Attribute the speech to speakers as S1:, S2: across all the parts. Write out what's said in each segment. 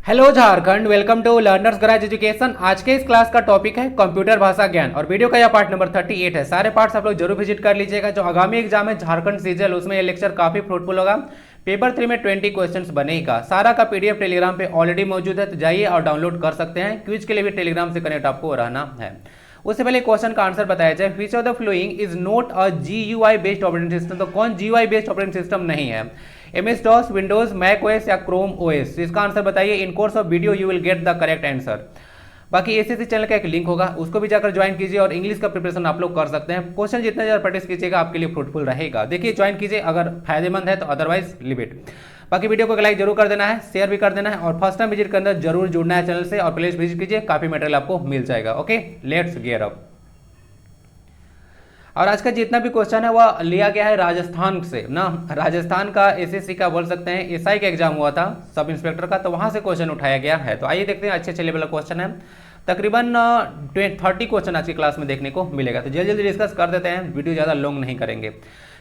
S1: Hello Jharkhand, welcome to learners garage education. आज के इस क्लास का टॉपिक है कंप्यूटर भाषा ज्ञान और वीडियो का यह पार्ट नंबर 38 है। सारे पार्ट्स आप लोग जरूर विजिट कर लीजिएगा। जो आगामी एग्जाम है झारखंड सीजीएल, उसमें ये लेक्चर काफी फ्रूटफुल होगा। पेपर 3 में 20 क्वेश्चंस बनेगा। सारा का पीडीएफ टेलीग्राम पे ऑलरेडी मौजूद है, तो जाइए और डाउनलोड कर सकते हैं। क्विज के लिए भी टेलीग्राम से कनेक्ट आपको रहना है। उससे पहले क्वेश्चन का आंसर बताया जाए। Which of the following is not a GUI based operating system. तो कौन जीयूआई बेस्ड ऑपरेटिंग सिस्टम नहीं है? MS DOS, Windows, Mac OS या क्रोम ओएस? इसका आंसर बताइए। In course of video you will get the correct answer. बाकी ACC channel का एक लिंक होगा, उसको भी जाकर ज्वाइन कीजिए और इंग्लिश का प्रिपरेशन आप लोग कर सकते हैं। क्वेश्चन जितने ज़्यादा प्रैक्टिस कीजिएगा आपके लिए फ्रूटफुल रहेगा। देखिए, ज्वाइन कीजिए अगर फायदेमंद है तो, अदरवाइज लिव इट। बाकी वीडियो को लाइक जरूर कर देना है, शेयर भी कर देना है और फर्स्ट टाइम विजिट करने जरूर जुड़ना है चैनल से और प्लेलिस्ट विजिट कीजिए, काफी मटेरियल आपको मिल जाएगा। Okay, let's gear up. और आज का जितना भी क्वेश्चन है वह लिया गया है राजस्थान से ना। राजस्थान का एसएससी का बोल सकते हैं, एसआई का एग्जाम हुआ था सब इंस्पेक्टर का, तो वहां से क्वेश्चन उठाया गया है। तो आइए देखते हैं, अच्छे लेवल का क्वेश्चन है। तकरीबन 30 क्वेश्चन आज की क्लास में देखने को मिलेगा। तो जल्दी जल्दी डिस्कस कर देते हैं, वीडियो ज़्यादा लॉन्ग नहीं करेंगे।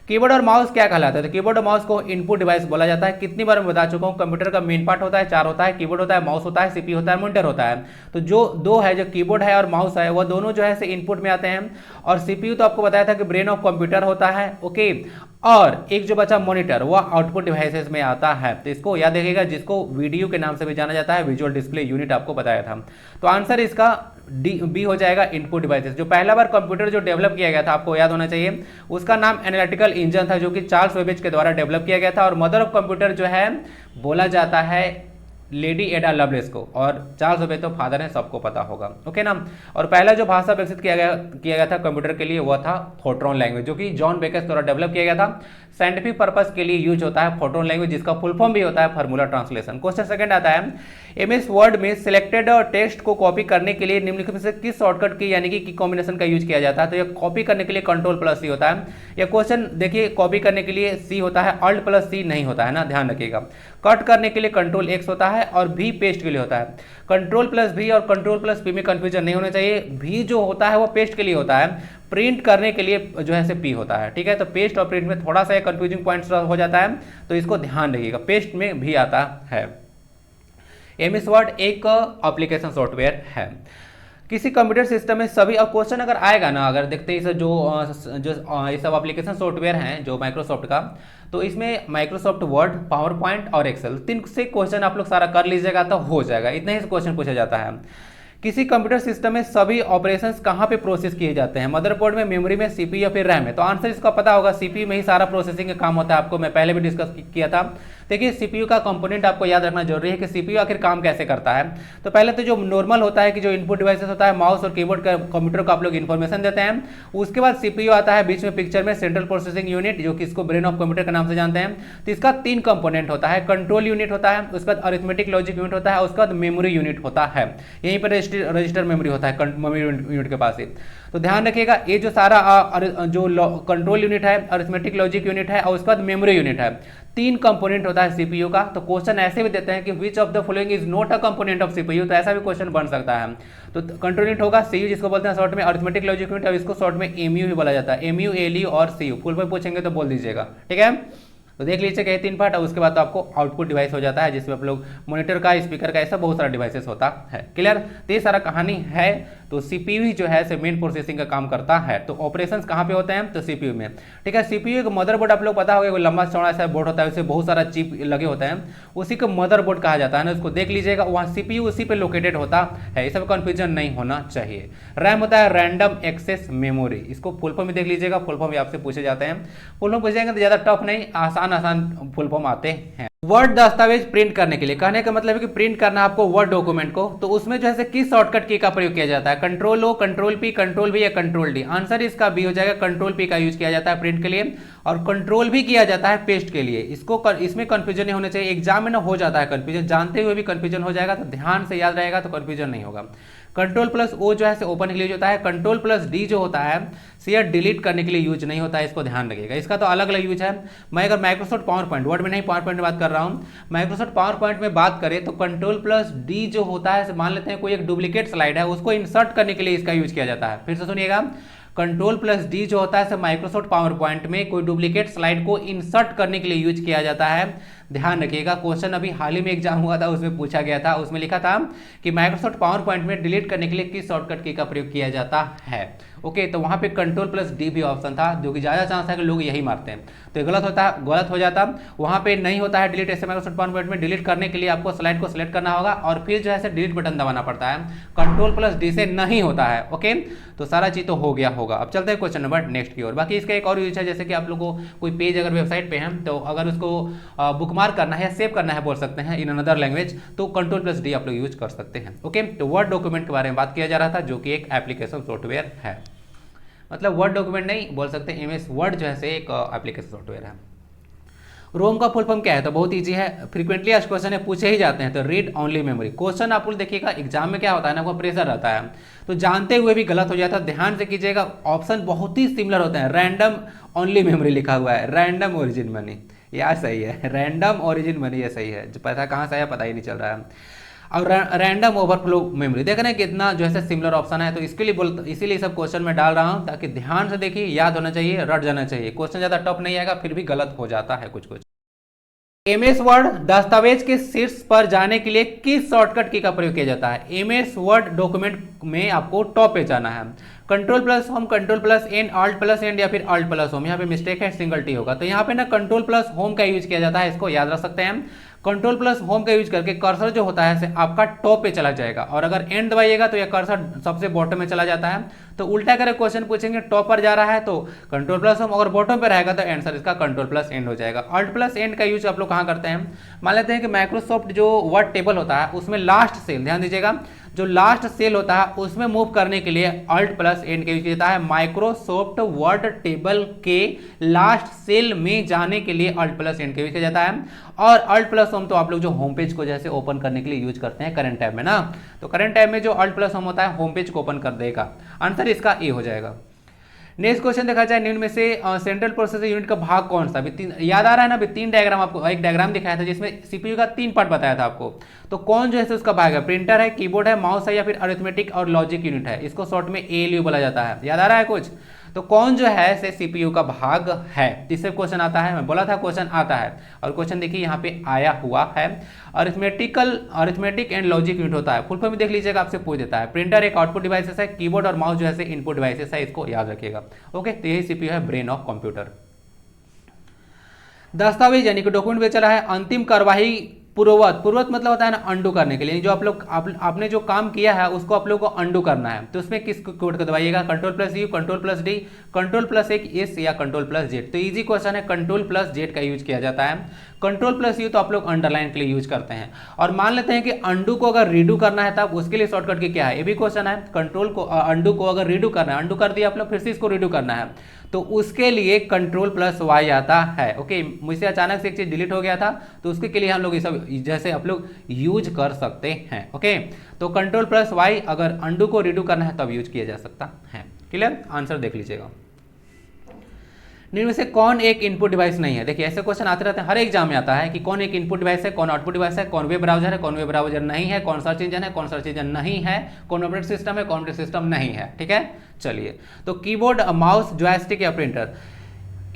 S1: कीबोर्ड और माउस क्या कहलाता है? तो कीबोर्ड और माउस को इनपुट डिवाइस बोला जाता है। कितनी बार मैं बता चुका हूँ, कंप्यूटर का मेन पार्ट होता है, 4 होता है। कीबोर्ड होता है, माउस होता है, सीपीयू होता है, मॉनिटर होता है। तो जो दो है, जो कीबोर्ड है और माउस है, वह दोनों जो है से इनपुट में आते हैं। और सीपीयू तो आपको बताया था कि ब्रेन ऑफ कंप्यूटर होता है। ओके, और एक जो बचा मॉनिटर, वह आउटपुट डिवाइसेस में आता है। तो इसको याद रखिएगा, जिसको वीडियो के नाम से भी जाना जाता है, विजुअल डिस्प्ले यूनिट आपको बताया था। तो आंसर इसका बी हो जाएगा, इनपुट डिवाइसेस। जो पहला बार कंप्यूटर जो डेवलप किया गया था, आपको याद होना चाहिए, उसका नाम एनालिटिकल इंजन था, जो कि चार्ल्स बेबेज के द्वारा डेवलप किया गया था। और मदर ऑफ कंप्यूटर जो है बोला जाता है लेडी एडा लवलेस को, और चार्ल्स बेबेज तो फादर है, सबको पता होगा। ओके ना। और पहला जो भाषा विकसित किया गया था कंप्यूटर के लिए, वह था फोर्ट्रॉन लैंग्वेज, जो कि जॉन बेकर द्वारा डेवलप किया गया था। साइंटिफिक पर्पस के लिए यूज होता है फोर्ट्रॉन लैंग्वेज, जिसका फुल फॉर्म भी होता है फार्मूला ट्रांसलेशन। क्वेश्चन सेकंड आता है, एमएस वर्ड में सिलेक्टेड टेक्स्ट को कॉपी करने के लिए निम्नलिखित में से किस शॉर्टकट की यानी कि कॉम्बिनेशन का यूज किया जाता है? तो यह कॉपी करने के लिए कंट्रोल+C होता है। यह क्वेश्चन देखिए, कॉपी करने के लिए C होता है, Alt+C नहीं होता है ना, ध्यान रखिएगा। कट करने के लिए Ctrl+X होता है और V पेस्ट के लिए होता है। Ctrl+V और Ctrl+P में कंफ्यूजन नहीं होना चाहिए। V जो होता है वो पेस्ट के लिए होता है, प्रिंट करने के लिए जो है से P होता है। ठीक है, तो पेस्ट और प्रिंट में थोड़ा सा कंफ्यूजिंग पॉइंट्स हो जाता है, तो इसको ध्यान रखिएगा। पेस्ट में भी आता है। एमएस वर्ड एक एप्लीकेशन सॉफ्टवेयर है। किसी कंप्यूटर सिस्टम में सभी, अब क्वेश्चन अगर आएगा ना, अगर देखते हैं जो ये सब एप्लीकेशन सॉफ्टवेयर हैं जो माइक्रोसॉफ्ट का, तो इसमें माइक्रोसॉफ्ट वर्ड, पावर पॉइंट और एक्सेल, 3 से क्वेश्चन आप लोग सारा कर लीजिएगा तो हो जाएगा। इतना ही क्वेश्चन पूछा जाता है। किसी कंप्यूटर सिस्टम में सभी ऑपरेशंस कहाँ पे प्रोसेस किए जाते हैं? मदरबोर्ड में, मेमोरी में, सीपीयू या फिर रैम में? तो आंसर इसका पता होगा, सीपीयू में ही सारा प्रोसेसिंग का काम होता है। आपको मैं पहले भी डिस्कस किया था। देखिए, सीपीयू का कंपोनेंट आपको याद रखना जरूरी है कि सीपीयू आखिर काम कैसे करता है। तो पहले तो जो नॉर्मल होता है कि जो इनपुट डिवाइसेस होता है, माउस और कीबोर्ड का, कंप्यूटर को आप लोग इन्फॉर्मेशन देते हैं। उसके बाद सीपीयू आता है बीच में पिक्चर में, सेंट्रल प्रोसेसिंग यूनिट, जो कि इसको ब्रेन ऑफ कंप्यूटर के नाम से जानते हैं। तो इसका 3 कंपोनेंट होता है, कंट्रोल यूनिट होता है, उसके बाद अरिथमेटिक लॉजिक यूनिट होता है, उसके बाद मेमोरी यूनिट होता है। यहीं पर रजिस्टर मेमोरी होता है मेमोरी यूनिट के पास ही। तो ध्यान रखिएगा, ये जो सारा जो कंट्रोल यूनिट है, अरिथमेटिक लॉजिक यूनिट है और उसके बाद मेमोरी यूनिट है, 3 कंपोनेंट होता है सीपीयू का। तो क्वेश्चन ऐसे भी देते हैं कि which of the following is not a component of CPU, तो ऐसा भी क्वेश्चन बन सकता है। तो कंट्रोल यूनिट होगा सीयू, जिसको बोलते हैं शॉर्ट में, अरिथमेटिक लॉजिक यूनिट, और इसको शॉर्ट में एमयू भी बोला जाता है। एमयू, एलयू और सीयू, फुल में पूछेंगे तो बोल दीजिएगा। ठीक है, तो देख लीजिए कि 3 पार्ट, और उसके बाद तो आपको आउटपुट डिवाइस हो जाता है, जिसमें आप लोग मॉनिटर का, स्पीकर का, ऐसा बहुत सारा डिवाइसेस होता है। क्लियर? तो ये सारा कहानी है। तो सीपीयू जो है से मेन प्रोसेसिंग का काम करता है। तो ऑपरेशंस कहाँ पे होते हैं? तो सीपीयू में। ठीक है, सीपीयू एक मदरबोर्ड आप लोग पता होगा, कोई लंबा चौड़ा ऐसा बोर्ड होता है, उससे बहुत सारा चिप लगे होते हैं, उसी को मदरबोर्ड कहा जाता है ना। उसको देख लीजिएगा, वहाँ सीपीयू उसी पे लोकेटेड होता है। इस सब कंफ्यूजन नहीं होना चाहिए। रैम होता है रैंडम एक्सेस मेमोरी, इसको फुल फॉर्म में देख लीजिएगा। फुल फॉर्म भी आपसे पूछे जाते हैं, फुल फॉर्म पूछे जाएंगे तो ज़्यादा टफ नहीं, आसान फुल फॉर्म आते हैं। वर्ड दस्तावेज प्रिंट करने के लिए, कहने का मतलब है कि प्रिंट करना आपको वर्ड डॉक्यूमेंट को, तो उसमें जो है किस शॉर्टकट की का प्रयोग किया जाता है? Ctrl+O, Ctrl+P, Ctrl+V या Ctrl+D? आंसर इसका बी हो जाएगा, Ctrl+P का यूज किया जाता है प्रिंट के लिए, और कंट्रोल भी किया जाता है पेस्ट के लिए। इसमें कंफ्यूजन नहीं होना चाहिए, एग्जाम में ना हो जाता है कंफ्यूजन, जानते हुए भी कंफ्यूजन हो जाएगा, तो ध्यान से याद रहेगा तो कंफ्यूजन नहीं होगा। Ctrl+O जो है ओपन के लिए होता है, Ctrl+D जो होता है शेयर डिलीट करने के लिए यूज नहीं होता है, इसको ध्यान रखिएगा। इसका तो अलग अलग यूज है। मैं अगर माइक्रोसॉफ्ट पावर पॉइंट, वर्ड में नहीं, पावर पॉइंट में बात कर रहा हूँ, माइक्रोसॉफ्ट पावर पॉइंट में बात करें तो Ctrl+D जो होता है, मान लेते हैं कोई एक डुप्लीकेट स्लाइड है, उसको इंसर्ट करने के लिए इसका यूज किया जाता है। फिर से सुनिएगा, Ctrl+D जो होता है माइक्रोसॉफ्ट पावर पॉइंट में कोई डुप्लीकेट स्लाइड को इंसर्ट करने के लिए यूज किया जाता है। ध्यान रखिएगा। क्वेश्चन अभी हाल ही में एग्जाम हुआ था, उसमें पूछा गया था, उसमें लिखा था कि माइक्रोसॉफ्ट पावर पॉइंट में डिलीट करने के लिए किस शॉर्टकट की का प्रयोग किया जाता है। ओके, तो वहां पे कंट्रोल+D भी ऑप्शन था, जो कि ज्यादा चांस है कि लोग यही मारते हैं, तो गलत हो जाता। वहां पे नहीं होता है डिलीट। ऐसे माइक्रोसॉफ्ट पावर पॉइंट में डिलीट करने के लिए आपको स्लाइड को सिलेक्ट करना होगा और फिर जो है डिलीट बटन दबाना पड़ता है, कंट्रोल+D से नहीं होता है। ओके, तो सारा चीज तो हो गया होगा। अब चलते हैं क्वेश्चन नंबर नेक्स्ट की ओर। बाकी इसका एक और यूज है, जैसे कि आप लोगों को कोई पेज अगर वेबसाइट पे है, तो अगर उसको बुकमार्क करना है या सेव करना है बोल सकते हैं इन अनदर लैंग्वेज, तो कंट्रोल+D आप लोग यूज कर सकते हैं। ओके, तो वर्ड डॉक्यूमेंट के बारे में बात किया जा रहा था, जो कि एक एप्लीकेशन सॉफ्टवेयर है। मतलब वर्ड डॉक्यूमेंट नहीं बोल सकते, MS वर्ड जो है एक एप्लीकेशन सॉफ्टवेयर है। रोम का फुल फॉर्म क्या है, तो बहुत इजी है, फ्रीक्वेंटली आज क्वेश्चन है, पूछे ही जाते हैं, तो रीड ओनली मेमोरी। क्वेश्चन आप लोग देखिएगा एग्जाम में क्या होता है ना, वो प्रेशर रहता है, तो जानते हुए भी गलत हो जाता है। ध्यान से कीजिएगा, ऑप्शन बहुत ही सिमिलर होते हैं। रैंडम ओनली मेमोरी लिखा हुआ है, रैंडम ओरिजिन मनी, यह सही है, रैंडम ओरिजिन मनी ये सही है, जो पैसा कहाँ से आया पता ही नहीं चल रहा है। और रैंडम ओवरफ्लो मेमोरी, देख रहे हैं कितना जो है सिमिलर ऑप्शन है, तो इसके लिए इसीलिए सब क्वेश्चन में डाल रहा हूं, ताकि ध्यान से देखिए, याद होना चाहिए, रट जाना चाहिए। क्वेश्चन ज्यादा टफ नहीं आएगा, फिर भी गलत हो जाता है कुछ कुछ। MS वर्ड दस्तावेज के शीर्ष पर जाने के लिए किस शॉर्टकट की का प्रयोग किया जाता है। MS वर्ड डॉक्यूमेंट में आपको टॉप पे जाना है, कंट्रोल+होम, कंट्रोल+N, Alt+N या फिर Alt+होम। यहाँ पे मिस्टेक है, सिंगल टी होगा, तो यहाँ पे ना कंट्रोल+होम का यूज किया जाता है, इसको याद रख सकते हैं। कंट्रोल+होम का यूज करके कर्सर जो होता है आपका टॉप पे चला जाएगा, और अगर एंड दबाइएगा तो यह कर्सर सबसे बॉटम में चला जाता है। तो उल्टा करे क्वेश्चन पूछेंगे, टॉप पर जा रहा है तो कंट्रोल+होम, अगर बॉटम पे रहेगा तो आंसर इसका कंट्रोल+N हो जाएगा। Alt+N का यूज आप लोग कहाँ करते हैं, मान लेते हैं कि माइक्रोसॉफ्ट जो वर्ड टेबल होता है उसमें लास्ट सेल, ध्यान दीजिएगा, जो लास्ट सेल होता है उसमें मूव करने के लिए Alt+N का यूज किया जाता है। माइक्रोसॉफ्ट वर्ड टेबल के लास्ट सेल में जाने के लिए Alt+N का यूज किया जाता है। और Alt+होम तो आप लोग जो होम पेज को जैसे ओपन करने के लिए यूज करते हैं करंट टैब में ना, तो करंट टैब में जो Alt+होम होता है होम पेज को ओपन कर देगा। आंसर इसका ए हो जाएगा। नेक्स्ट क्वेश्चन देखा जाए, निम्न में से सेंट्रल प्रोसेसर यूनिट का भाग कौन सा। याद आ रहा है ना, अभी 3 डायग्राम आपको, एक डायग्राम दिखाया था जिसमें CPU का 3 पार्ट बताया था आपको, तो कौन जो है उसका भाग है, प्रिंटर है, कीबोर्ड है, माउस है, या फिर अरिथमेटिक और लॉजिक यूनिट है। इसको शॉर्ट में ALU बोला जाता है। याद आ रहा है कुछ, तो कौन जो है से CPU का भाग है, इससे क्वेश्चन आता है, मैं बोला था क्वेश्चन आता है, और क्वेश्चन देखिए यहाँ पे आया हुआ है। अरिथमेटिक एंड लॉजिक यूनिट होता है, फुल फॉर्म देख लीजिएगा, आपसे पूछ देता है। प्रिंटर एक आउटपुट डिवाइसेस है, कीबोर्ड और माउस जो है इनपुट डिवाइसेस है, इसको याद रखिएगा। ओके, तो यही CPU है, ब्रेन ऑफ कंप्यूटर। दस्तावेज यानी कि डॉक्यूमेंट में चला है अंतिम कार्यवाही पूर्ववत मतलब होता है ना अंडू करने के लिए, जो आपने जो काम किया है उसको आप लोग को अंडू करना है, तो उसमें किस कोड को दबाइएगा, कंट्रोल+U, कंट्रोल+D, कंट्रोल+1 या कंट्रोल+Z। तो इजी क्वेश्चन है, कंट्रोल+Z का यूज किया जाता है। कंट्रोल+U तो आप लोग अंडरलाइन के लिए यूज करते हैं। और मान लेते हैं कि अंडू को अगर रीडू करना है तब उसके लिए शॉर्टकट की क्या है, ये भी क्वेश्चन है। कंट्रोल को अंडू को अगर रीडू करना है, अंडू कर दिया आप लोग, फिर से इसको रीडू करना है, तो उसके लिए कंट्रोल+Y आता है। ओके, मुझसे अचानक से एक चीज डिलीट हो गया था, तो उसके लिए हम लोग ये सब जैसे आप लोग यूज कर सकते हैं। ओके, तो कंट्रोल+Y अगर अंडू को रीडू करना है तब यूज किया जा सकता है। क्लियर, आंसर देख लीजिएगा। निम्न में से कौन एक इनपुट डिवाइस नहीं है। देखिए ऐसे क्वेश्चन आते रहते हैं, हर एग्जाम में आता है कि कौन एक इनपुट डिवाइस है, कौन आउटपुट डिवाइस है, कौन वेब ब्राउजर है, कौन वेब ब्राउजर नहीं है, कौन सर्च इंजन है, कौन सर्च इंजन नहीं है, कौन ऑपरेटिंग सिस्टम है, कौन ऑपरेटिंग सिस्टम नहीं है। ठीक है, चलिए, तो कीबोर्ड, माउस, जॉयस्टिक या प्रिंटर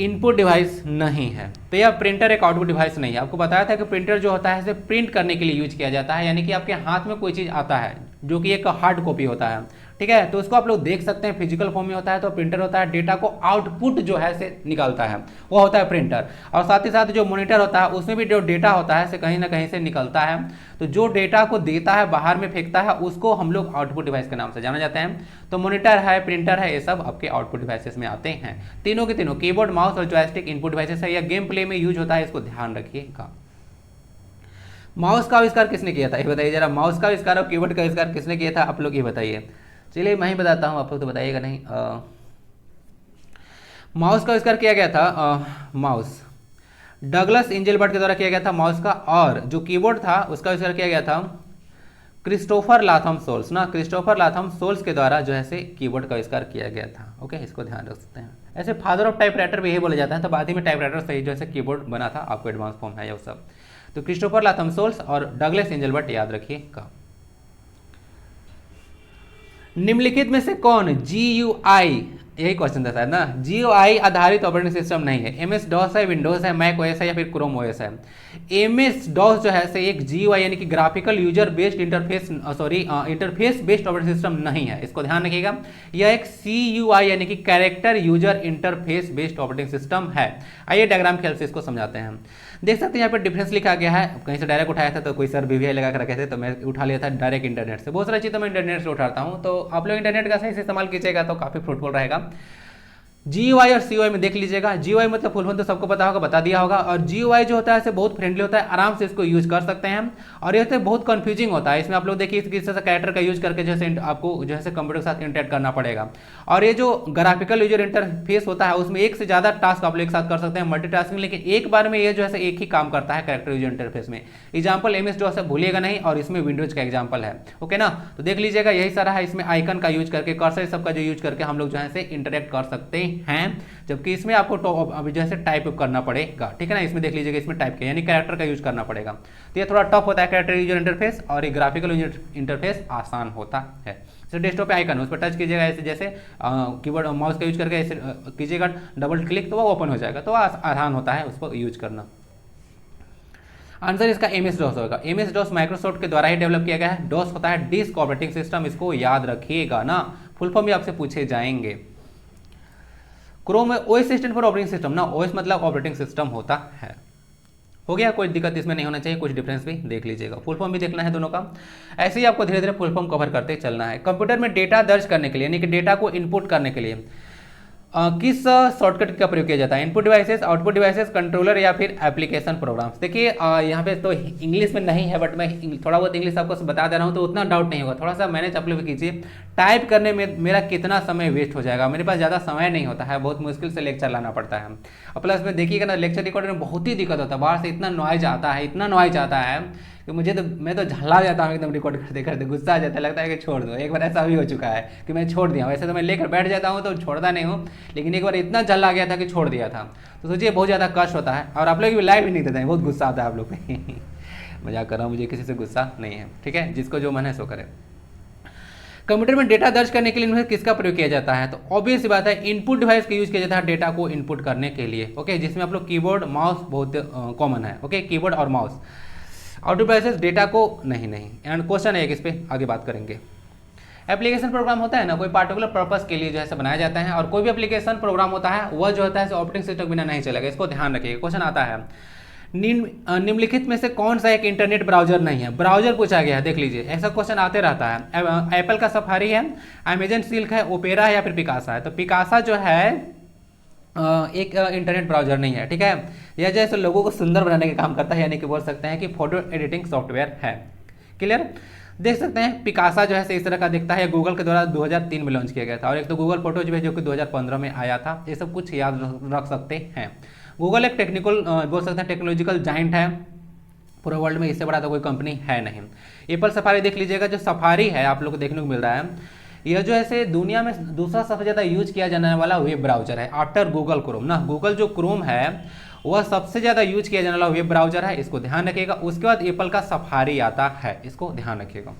S1: इनपुट डिवाइस नहीं है, तो यह प्रिंटर एक आउटपुट डिवाइस नहीं है। आपको बताया था कि प्रिंटर जो होता है इसे प्रिंट करने के लिए यूज किया जाता है, यानी कि आपके हाथ में कोई चीज़ आता है जो कि एक हार्ड कॉपी होता है, ठीक है, तो उसको आप लोग देख सकते हैं फिजिकल फॉर्म में होता है, तो प्रिंटर होता है डेटा को आउटपुट जो है से निकालता है, वो होता है प्रिंटर। और साथ ही साथ जो मॉनिटर होता है उसमें भी जो डेटा होता है से कहीं ना कहीं से निकलता है, तो जो डेटा को देता है बाहर में फेंकता है उसको हम लोग आउटपुट डिवाइस के नाम से जाना जाते हैं। तो मॉनिटर है, प्रिंटर है, ये सब आपके आउटपुट डिवाइसेस में आते हैं। तीनों के तीनों कीबोर्ड, माउस और जॉयस्टिक इनपुट डिवाइसेस है, या गेम प्ले में यूज होता है, इसको ध्यान रखिएगा। माउस का आविष्कार किसने किया था, ये बताइए जरा। माउस का आविष्कार और कीबोर्ड का आविष्कार किसने किया था, आप लोग ये बताइए। चलिए मैं ही बताता हूँ, आप लोग तो बताइएगा नहीं। माउस का आविष्कार किया गया था, माउस डगलस एंजेलबर्ट के द्वारा किया गया था माउस का, और जो कीबोर्ड था उसका आविष्कार किया गया था क्रिस्टोफर लाथम सोल्स ना, क्रिस्टोफर लाथम सोल्स के द्वारा जो है से कीबोर्ड का आविष्कार किया गया था। ओके, इसको ध्यान रख सकते हैं। ऐसे फादर ऑफ टाइपराइटर भी यही बोला जाता है, तो बाद ही में टाइपराइटर से ही जो है कीबोर्ड बना था, आपको एडवांस फॉर्म है ये सब। तो क्रिस्टोफर लाथम सोल्स और डगलस एंजेलबर्ट याद रखिएगा। निम्नलिखित में से कौन GUI यही क्वेश्चन था शायद ना। GUI आधारित ऑपरेटिंग सिस्टम नहीं है। MS DOS है, विंडोज है, मैक OS है या फिर क्रोम OS है। MS DOS जो है से एक GUI यानी कि graphical user based interface based operating system नहीं है, इसको ध्यान रखिएगा। यह एक CUI यानी कि character user interface based operating system है। आइए डायग्राम के हेल्प से इसको समझाते हैं। देख सकते हैं यहाँ पर डिफरेंस लिखा गया है, कहीं से डायरेक्ट उठाया था तो कोई सर VVI लगा कर रखे थे, तो मैं उठा लिया था डायरेक्ट इंटरनेट से। बहुत सारी चीज़ तो मैं इंटरनेट से उठाता हूँ, तो आप लोग इंटरनेट का सही से इस्तेमाल कीजिएगा तो काफ़ी फ्रूटफुल रहेगा। GUI और CUI में देख लीजिएगा। GUI मतलब फुल फॉर्म तो सबको पता होगा, बता दिया होगा। और GUI जो होता है इसे बहुत फ्रेंडली होता है, आराम से इसको यूज कर सकते हैं। और ये बहुत कंफ्यूजिंग होता है, इसमें आप लोग देखिए किस तरह से कैरेक्टर का यूज करके जैसे आपको जो है कंप्यूटर के साथ इंटरेक्ट करना पड़ेगा। और ये जो ग्राफिकल यूजर इंटरफेस होता है उसमें एक से ज़्यादा टास्क आप लोग एक साथ कर सकते हैं, मल्टीटास्किंग, लेकिन एक बार में ये जो है एक ही काम करता है कैरेक्टर यूजर इंटरफेस में। एग्जाम्पल MS DOS है, भूलिएगा नहीं, और इसमें विंडोज का एग्जाम्पल है, ओके ना। तो देख लीजिएगा यही सारा है, इसमें आइकन का यूज करके, कर्सर सबका जो यूज करके हम लोग जो है इंटरेक्ट कर सकते हैं, जबकि इसमें आपको अभी जैसे टाइप करना पड़ेगा, ठीक है ना। इसमें देख लीजिएगा इसमें टाइप के यानी कैरेक्टर का यूज करना पड़ेगा, तो ये थोड़ा टफ होता है कैरेक्टर यूजर इंटरफेस, और ये ग्राफिकल यूजर इंटरफेस आसान होता है। जैसे डेस्कटॉप पे आइकन उस पर टच कीजिएगा ऐसे, जैसे कीबोर्ड माउस का यूज करके ऐसे कीजिएगा डबल क्लिक तो वो ओपन हो जाएगा, तो आसान होता है उसको यूज करना। आंसर इसका MS DOS होगा। MS DOS माइक्रोसॉफ्ट के द्वारा ही डेवलप किया गया है। DOS होता है डिस्क ऑपरेटिंग सिस्टम, इसको याद रखिएगा ना, फुल फॉर्म भी आपसे पूछे जाएंगे। Chrome OS stand for operating system ना, OS मतलब ऑपरेटिंग सिस्टम होता है। हो गया, कोई दिक्कत इसमें नहीं होना चाहिए, कुछ डिफरेंस भी देख लीजिएगा, फुल फॉर्म भी देखना है दोनों का। ऐसे ही आपको धीरे धीरे फुल फॉर्म कवर करते चलना है। कंप्यूटर में डेटा दर्ज करने के लिए यानी कि डेटा को इनपुट करने के लिए किस शॉर्टकट का प्रयोग किया जाता है? Input devices, output devices, controller या फिर एप्लीकेशन प्रोग्राम्स। देखिए यहाँ पे तो इंग्लिश में नहीं है, बट मैं थोड़ा बहुत इंग्लिश आपको बता दे रहा हूँ, तो उतना डाउट नहीं होगा। थोड़ा सा मैनेज आप लोग कीजिए, टाइप करने में मेरा कितना समय वेस्ट हो जाएगा। मेरे पास ज़्यादा समय नहीं होता है, बहुत मुश्किल से लेक्चर लाना पड़ता है। और प्लस में देखिएगा ना, लेक्चर रिकॉर्ड में बहुत ही दिक्कत होता है, बाहर से इतना नॉइज आता है, इतना नॉइज आता है कि मैं तो झल्ला जाता हूँ एकदम, रिकॉर्ड करते करते गुस्सा आ जाता है, लगता है कि छोड़ दो। एक बार ऐसा भी हो चुका है कि मैं छोड़ दिया, वैसे तो मैं लेकर बैठ जाता हूँ तो छोड़ता नहीं हूँ, लेकिन एक बार इतना झल्ला गया था कि छोड़ दिया था। तो सोचिए बहुत ज़्यादा कष्ट होता है, और आप लोग भी लाइव भी नहीं देते हैं, बहुत गुस्सा आता है आप लोग पे। मजाक कर रहा हूँ, मुझे किसी से गुस्सा नहीं है, ठीक है, जिसको जो मन है सो करे। कंप्यूटर में डेटा दर्ज करने के लिए किसका प्रयोग किया जाता है? तो ऑब्वियस बात है इनपुट डिवाइस का यूज किया जाता है डेटा को इनपुट करने के लिए, ओके, जिसमें आप लोग कीबोर्ड माउस बहुत कॉमन है, ओके, कीबोर्ड और माउस। आउटपुट डिवाइसेस डेटा को नहीं एंड क्वेश्चन है, इस पे आगे बात करेंगे। एप्लीकेशन प्रोग्राम होता है ना, कोई पार्टिकुलर पर्पस के लिए जो है बनाया जाता है, और कोई भी एप्लीकेशन प्रोग्राम होता है वह जो होता है ऑपरेटिंग सिस्टम बिना नहीं चलेगा, इसको ध्यान रखिएगा। क्वेश्चन आता है निम्नलिखित में से कौन सा एक इंटरनेट ब्राउजर नहीं है? ब्राउजर पूछा गया है, देख लीजिए, ऐसा क्वेश्चन आते रहता है। एप्पल का सफारी है, अमेजन सिल्क है, ओपेरा है या फिर पिकासा है? तो पिकासा जो है एक इंटरनेट ब्राउजर नहीं है, ठीक है। यह जैसे लोगों को सुंदर बनाने का काम करता है, यानी कि बोल सकते हैं कि फोटो एडिटिंग सॉफ्टवेयर है। क्लियर? देख सकते हैं पिकासा जो है इस तरह का दिखता है, गूगल के द्वारा 2003 में लॉन्च किया गया था। और एक तो गूगल फोटोज भी जो कि 2015 में आया था। ये सब कुछ याद रख सकते हैं। गूगल एक टेक्निकल बोल सकते हैं टेक्नोलॉजिकल जाइंट है, पूरे वर्ल्ड में इससे बड़ा तो कोई कंपनी है नहीं। एप्पल सफारी देख लीजिएगा, जो सफारी है आप लोग को देखने को मिल रहा है, यह जो है दुनिया में दूसरा सबसे ज़्यादा यूज किया जाने वाला वेब ब्राउजर है आफ्टर गूगल क्रोम ना। गूगल जो क्रोम है वह सबसे ज़्यादा यूज किया जाने वाला वेब ब्राउजर है, इसको ध्यान रखिएगा। उसके बाद एप्पल का सफारी आता है, इसको ध्यान रखिएगा।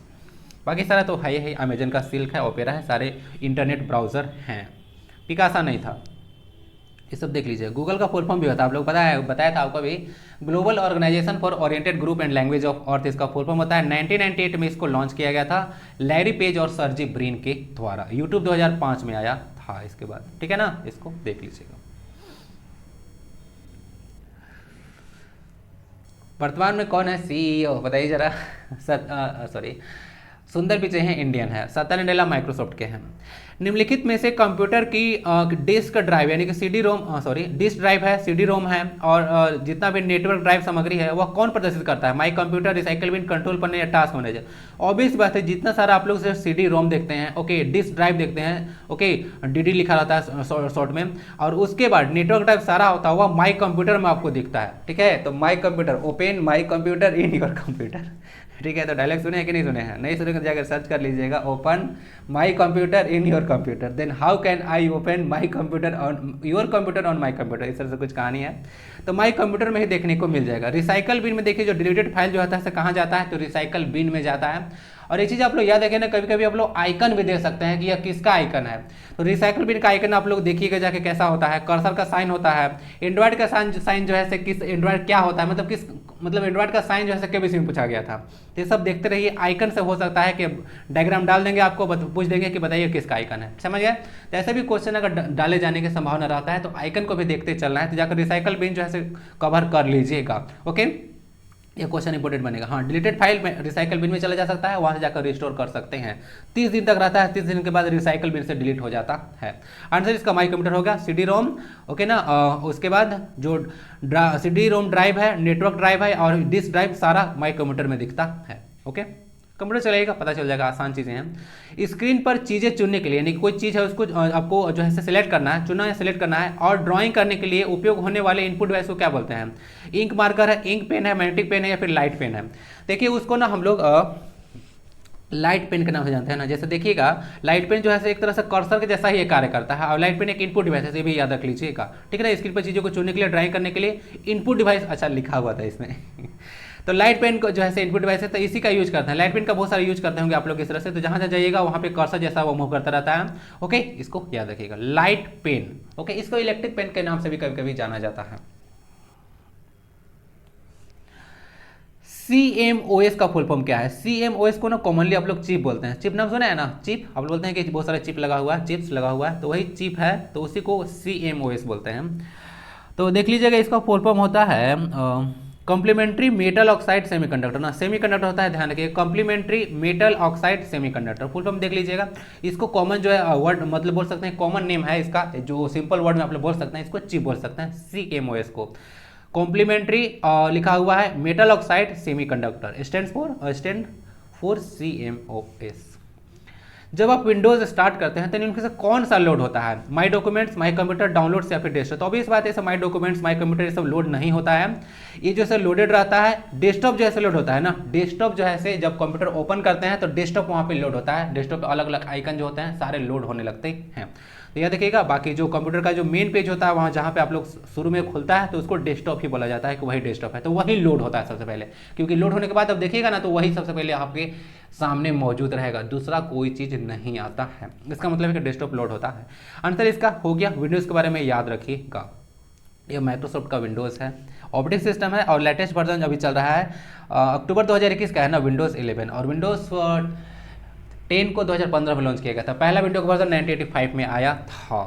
S1: बाकी सारा तो है ही, अमेजन का सिल्क है, ओपेरा है, सारे इंटरनेट ब्राउजर हैं। पिकासा नहीं था, ये सब देख लीजिए। गूगल का फुल फॉर्म भी होता है, आप लोग बताया था आपको भी, global organization for oriented group and language of earth, इसका फुल फॉर्म होता है। 1998 में इसको लॉन्च किया गया था लैरी पेज और सर्जी ब्रिन के द्वारा। यूट्यूब 2005 में आया था इसके बाद, ठीक है ना, इसको देख लीजिएगा। वर्तमान में कौन है CEO बताइए जरा। सुंदर पिचे हैं, इंडियन है। सत्या नडेला माइक्रोसॉफ्ट के हैं। निम्नलिखित में से कंप्यूटर की डिस्क ड्राइव यानी कि डिस्क ड्राइव है, CD रोम है, और जितना भी नेटवर्क ड्राइव सामग्री है वह कौन प्रदर्शित करता है? My computer, recycle bin, control panel या टास्क मैनेजर। ऑब्वियस बात है, जितना सारा आप लोग CD रोम देखते हैं, ओके, डिस्क ड्राइव देखते हैं, ओके, DD लिखा रहता है शॉर्ट में, और उसके बाद नेटवर्क ड्राइव सारा होता हुआ माई कंप्यूटर में आपको दिखता है, ठीक है। तो my computer, open my computer in your computer, ठीक है। तो डायलॉग सुने हैं कि नहीं सुने हैं? नहीं सुने तो जाकर सर्च कर लीजिएगा, open my computer in your computer, then how can I open my computer on your computer on my computer, इस तरह से कुछ कहानी है। तो माई कंप्यूटर में ही देखने को मिल जाएगा। रिसाइकल बिन में देखिए, जो डिलीटेड फाइल जो होता है कहाँ जाता है? तो रिसाइकल बिन में जाता है। और एक चीज़ आप लोग याद रखें ना, कभी कभी आप लोग आइकन भी देख सकते हैं कि यह किसका आइकन है। तो रिसाइकल बिन का आइकन आप लोग देखिएगा जाके कैसा होता है, कर्सर का साइन होता है। एंड्रॉइड का साइन जो है से किस एंड्रॉइड क्या होता है, मतलब एंड्रॉइड का साइन जो है केबीसी में पूछा गया था। तो ये सब देखते रहिए, आइकन से हो सकता है कि डायग्राम डाल देंगे आपको, पूछ देंगे कि बताइए किसका आइकन है, समझ गए। तो ऐसे भी क्वेश्चन अगर डाले जाने की संभावना रहता है तो आइकन को भी देखते चलना है। तो जाकर रिसाइकल बिन जो है कवर कर लीजिएगा। ओके, ये क्वेश्चन इंपोर्टेंट बनेगा। हाँ, डिलीटेड फाइल में रिसाइकल बिन में चला जा सकता है, वहाँ से जाकर रिस्टोर कर सकते हैं। 30 दिन तक रहता है, 30 दिन के बाद रिसाइकल बिन से डिलीट हो जाता है। आंसर इसका माई कंप्यूटर होगा, CD रोम। ओके ना, उसके बाद जो CD रोम ड्राइव है, नेटवर्क ड्राइव है और डिस्क ड्राइव सारा माई कंप्यूटर में दिखता है। ओके, कंप्यूटर चलेगा, पता चल जाएगा, आसान चीज़ें हैं। स्क्रीन पर चीज़ें चुनने के लिए, यानी कि कोई चीज़ है उसको आपको जो है सिलेक्ट करना है, चुना है सिलेक्ट करना है, और ड्राइंग करने के लिए उपयोग होने वाले इनपुट डिवाइस को क्या बोलते हैं? इंक मार्कर है, इंक पेन है, मैग्नेटिक पेन है या फिर लाइट पेन है। देखिए उसको ना हम लोग लाइट पेन के नाम से जानते हैं ना। जैसे देखिएगा लाइट पेन जो है एक तरह से कर्सर के जैसा ही ये कार्य करता है, और लाइट पेन एक इनपुट डिवाइस है, ये भी याद रख लीजिएगा, ठीक है ना। स्क्रीन पर चीज़ों को चुनने के लिए, ड्राइंग करने के लिए इनपुट डिवाइस, अच्छा लिखा हुआ था इसमें तो लाइट पेन को जो है इनपुट डिवाइस है, तो इसी का यूज करते हैं। लाइट पेन का बहुत सारा यूज करते होंगे आप लोग इस तरह से, तो जहाँ जाइएगा वहाँ पे कर्सर जैसा वो मूव करता रहता है। ओके, इसको याद रखिएगा, लाइट पेन। ओके, इसको इलेक्ट्रिक पेन के नाम से भी कभी कभी जाना जाता है। CMOS का फुल फॉर्म क्या है? CMOS को ना कॉमनली आप लोग चिप बोलते हैं। चिप नाम सुना है ना, चिप आप लोग बोलते हैं कि बहुत सारे चिप लगा हुआ है, चिप्स लगा हुआ है, तो वही चिप है, तो उसी को CMOS बोलते हैं। तो देख लीजिएगा, इसका फुल फॉर्म होता है कॉम्प्लीमेंट्री मेटल ऑक्साइड सेमीकंडक्टर ना, सेमीकंडक्टर होता है, ध्यान रखिए, complementary metal oxide semiconductor full form देख लीजिएगा। इसको कॉमन जो है वर्ड मतलब बोल सकते हैं, कॉमन नेम है इसका, जो सिंपल वर्ड में आप लोग बोल सकते हैं, इसको चिप बोल सकते हैं, CMOS को। कॉम्प्लीमेंट्री लिखा हुआ है metal oxide semiconductor, stand for CMOS। जब आप विंडोज स्टार्ट करते हैं तो इनमें से कौन सा लोड होता है? माई डॉक्यूमेंट्स, माई कंप्यूटर, डाउनलोड्स या फिर डेस्कटॉप। तो अभी इस बात है, माई डॉक्यूमेंट्स, माई कंप्यूटर ये सब लोड नहीं होता है, ये जो है लोडेड रहता है। डेस्कटॉप जो है लोड होता है ना, डेस्कटॉप जो है जब कंप्यूटर ओपन करते हैं तो डेस्कटॉप वहाँ पे लोड होता है, डेस्कटॉप पे अलग अलग आइकन जो होते हैं सारे लोड होने लगते हैं। तो यह देखिएगा, बाकी जो कंप्यूटर का जो मेन पेज होता है वहाँ जहाँ पे आप लोग शुरू में खुलता है तो उसको डेस्कटॉप ही बोला जाता है कि वही डेस्कटॉप है, तो वही लोड होता है सबसे पहले, क्योंकि लोड होने के बाद अब देखिएगा ना तो वही सबसे पहले आपके सामने मौजूद रहेगा, दूसरा कोई चीज़ नहीं आता है। इसका मतलब है कि डेस्कटॉप लोड होता है। आंसर इसका हो गया। विंडोज़ के बारे में याद रखिएगा, ये माइक्रोसॉफ्ट का विंडोज़ है, ऑपरेटिंग सिस्टम है, और लेटेस्ट वर्जन अभी चल रहा है अक्टूबर 2021 का है ना, विंडोज़ 11, और विंडोज़ 10 को 2015 में लॉन्च किया गया था। पहला विंडो का वर्जन 1985 में आया था।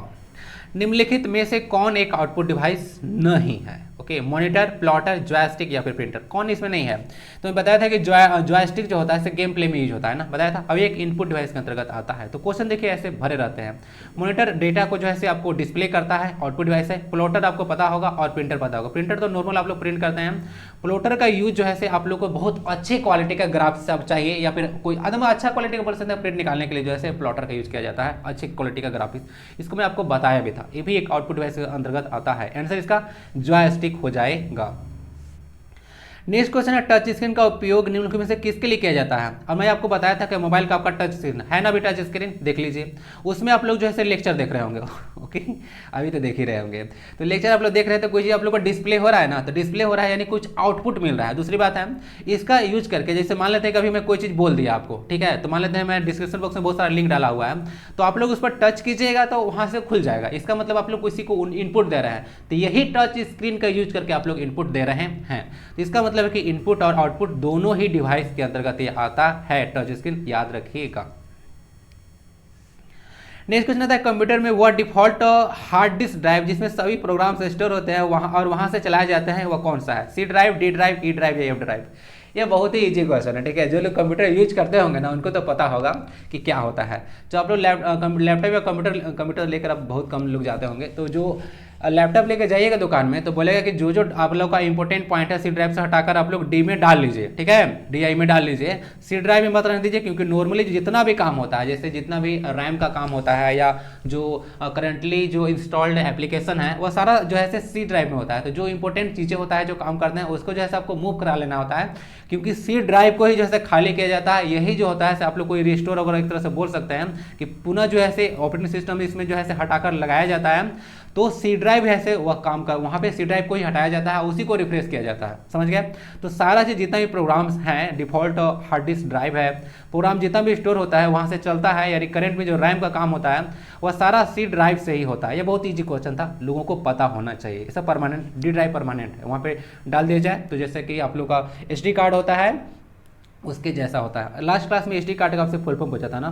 S1: निम्नलिखित में से कौन एक आउटपुट डिवाइस नहीं है? ओके, मॉनिटर, प्लॉटर, जॉयस्टिक या फिर प्रिंटर, कौन इसमें नहीं है? तो मैं बताया था कि जॉयस्टिक जो होता है गेम प्ले में यूज होता है ना, बताया था। अब एक इनपुट डिवाइस के अंतर्गत आता है। तो क्वेश्चन देखिए ऐसे भरे रहते हैं। मॉनिटर डेटा को जो है आपको डिस्प्ले करता है, आउटपुट डिवाइस है। प्लॉटर आपको पता होगा, और प्रिंटर पता होगा। प्रिंटर तो नॉर्मल आप लोग प्रिंट करते हैं। प्लॉटर का यूज जो है आप लोग को बहुत अच्छे क्वालिटी का ग्राफ सब चाहिए, या फिर कोई अदम अच्छा क्वालिटी का बोल सकते हैं, प्रिंट निकालने के लिए जो है प्लॉटर का यूज किया जाता है, अच्छी क्वालिटी का ग्राफिक्स। इसको मैं आपको बताया भी था, ये भी एक आउटपुट डिवाइस के अंतर्गत आता है। आंसर इसका जॉयस्टिक हो जाएगा। नेक्स्ट क्वेश्चन है, टच स्क्रीन का उपयोग निम्नलिखित में से किसके लिए किया जाता है? और मैं आपको बताया था कि मोबाइल का आपका टच स्क्रीन है ना भी, टच स्क्रीन देख लीजिए, उसमें आप लोग जो है लेक्चर देख रहे होंगे ओके, अभी तो देख ही रहे होंगे। तो लेक्चर आप लोग देख रहे थे, कोई चीज़ आप लोग को डिस्प्ले हो रहा है ना, तो डिस्प्ले हो रहा है यानी कुछ आउटपुट मिल रहा है। दूसरी बात है, इसका यूज करके, जैसे मान लेते हैं कभी मैं कोई चीज़ बोल दिया आपको, ठीक है, तो मान लेते हैं मैं डिस्क्रिप्शन बॉक्स में बहुत सारा लिंक डाला हुआ है, तो आप लोग उस पर टच कीजिएगा तो वहाँ से खुल जाएगा। इसका मतलब आप लोग किसी को इनपुट दे रहे हैं, तो यही टच स्क्रीन का यूज करके आप लोग इनपुट दे रहे हैं। तो इसका मतलब है कि इनपुट और आउटपुट दोनों ही डिवाइस के अंतर्गत ये आता है, टच स्क्रीन, याद रखिएगा। नेक्स्ट क्वेश्चन आता है, कंप्यूटर में वह डिफॉल्ट हार्ड डिस्क ड्राइव जिसमें सभी प्रोग्राम्स स्टोर होते हैं वहां से चलाए जाते हैं, वह कौन सा है? C drive, D drive, E drive या F ड्राइव? ये बहुत ही इजी क्वेश्चन है, ठीक है। जो लोग कंप्यूटर यूज करते होंगे ना उनको तो पता होगा कि क्या होता है। जो आप लोग लैपटॉप या कंप्यूटर लेकर आप बहुत कम लोग जाते होंगे, तो जो लैपटॉप लेके जाइएगा दुकान में तो बोलेगा कि जो जो आप लोग का इंपॉर्टेंट पॉइंट है C ड्राइव से हटाकर आप लोग D में डाल लीजिए, ठीक है, DI में डाल लीजिए, C ड्राइव में मत रहने दीजिए, क्योंकि नॉर्मली जितना भी काम होता है, जैसे जितना भी रैम का काम होता है या जो करंटली जो इंस्टॉल्ड एप्लीकेशन है वह सारा जो है C ड्राइव में होता है। तो जो इंपॉर्टेंट चीज़ें होता है, जो काम करते हैं, उसको जो है आपको मूव करा लेना होता है, क्योंकि C ड्राइव को ही जो है खाली किया जाता है। यही जो होता है आप लोग कोई रिस्टोर वगैरह एक तरह से बोल सकते हैं कि पुनः जो है ऑपरेटिंग सिस्टम इसमें जो है हटाकर लगाया जाता है, तो सी ड्राइव ऐसे वह काम कर, वहाँ पे सी ड्राइव को ही हटाया जाता है, उसी को रिफ्रेश किया जाता है, समझ गए। तो सारा चीज़ जितना भी प्रोग्राम्स हैं, डिफॉल्ट हार्ड डिस्क ड्राइव है, प्रोग्राम जितना भी स्टोर होता है वहाँ से चलता है, यानी करंट में जो रैम का काम होता है वह सारा सी ड्राइव से ही होता है। ये बहुत ईजी क्वेश्चन था, लोगों को पता होना चाहिए। ऐसा परमानेंट डी ड्राइव परमानेंट है, वहाँ पे डाल दिया जाए तो जैसे कि आप लोग का एच डी कार्ड होता है उसके जैसा होता है। लास्ट क्लास में एसडी कार्ड का आपसे फुल फॉर्म पूछा था ना,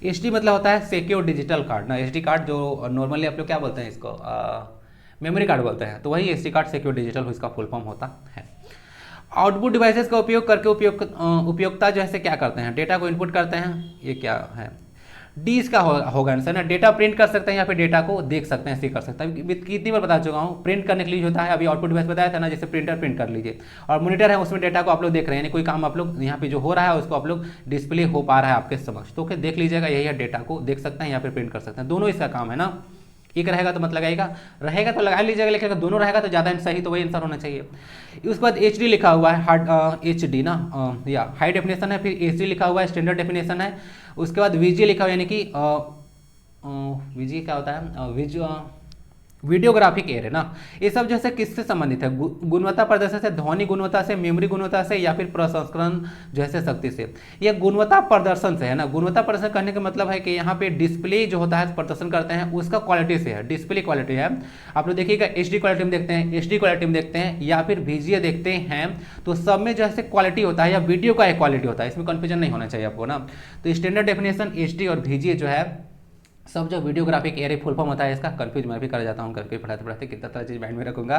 S1: एसडी मतलब होता है सिक्योर डिजिटल कार्ड ना, एसडी कार्ड जो नॉर्मली आप लोग क्या बोलते हैं इसको मेमोरी कार्ड बोलते हैं, तो वही एसडी कार्ड सिक्योर डिजिटल इसका फुल फॉर्म होता है। आउटपुट डिवाइसेस का उपयोग करके उपयोक्ता जो है क्या करते हैं, डेटा को इनपुट करते हैं, ये क्या है डी इसका होगा आंसर ना। डेटा प्रिंट कर सकते हैं या फिर डेटा को देख सकते हैं, ऐसे कर सकते हैं। कितनी बार बता चुका हूँ, प्रिंट करने के लिए होता है, अभी आउटपुट डिवाइस बताया था ना, जैसे प्रिंटर प्रिंट कर लीजिए, और मॉनिटर है उसमें डेटा को आप लोग देख रहे हैं, यानी कोई काम आप लोग यहाँ पे जो हो रहा है उसको आप लोग डिस्प्ले हो पा रहा है आपके समक्ष, तो देख लीजिएगा, यही है डेटा को देख सकते हैं या फिर प्रिंट कर सकते हैं, दोनों इसका काम है ना। एक रहेगा तो मत लगाएगा, रहेगा तो लगा लीजिएगा, लेकिन अगर दोनों रहेगा तो ज़्यादा सही, तो वही आंसर होना चाहिए। उसके बाद एच डी लिखा हुआ है, हार्ड एच डी ना, या हाई डेफिनेशन है, फिर एच डी लिखा हुआ है, स्टैंडर्ड डेफिनेशन है। उसके बाद वीजी लिखा हुआ, यानी कि वीजी क्या होता है, वीडियोग्राफिक एरे ना। ये सब जैसे किससे संबंधित है, गुणवत्ता प्रदर्शन से, ध्वनि गुणवत्ता से, मेमोरी गुणवत्ता से, या फिर प्रसंस्करण जैसे शक्ति से। यह गुणवत्ता प्रदर्शन से है ना। गुणवत्ता प्रदर्शन करने का मतलब है कि यहाँ पे डिस्प्ले जो होता है प्रदर्शन करते हैं उसका क्वालिटी से है, डिस्प्ले क्वालिटी है। आप लोग देखिएगा एच डी क्वालिटी में देखते हैं, एच डी क्वालिटी में देखते हैं, या फिर वीजीए देखते हैं, तो सब में जो है क्वालिटी होता है, या वीडियो का एक क्वालिटी होता है, इसमें कन्फ्यूजन नहीं होना चाहिए आपको ना। तो स्टैंडर्ड डेफिनेशन एच डी और वीजीए जो है सब जो वीडियोग्राफिक एरे फुल फॉर्म होता है, इसका कंफ्यूज मैं भी कर जाता हूँ करके पढ़ाते पढ़ाते, कितना तरह चीज़ माइंड में रखूंगा।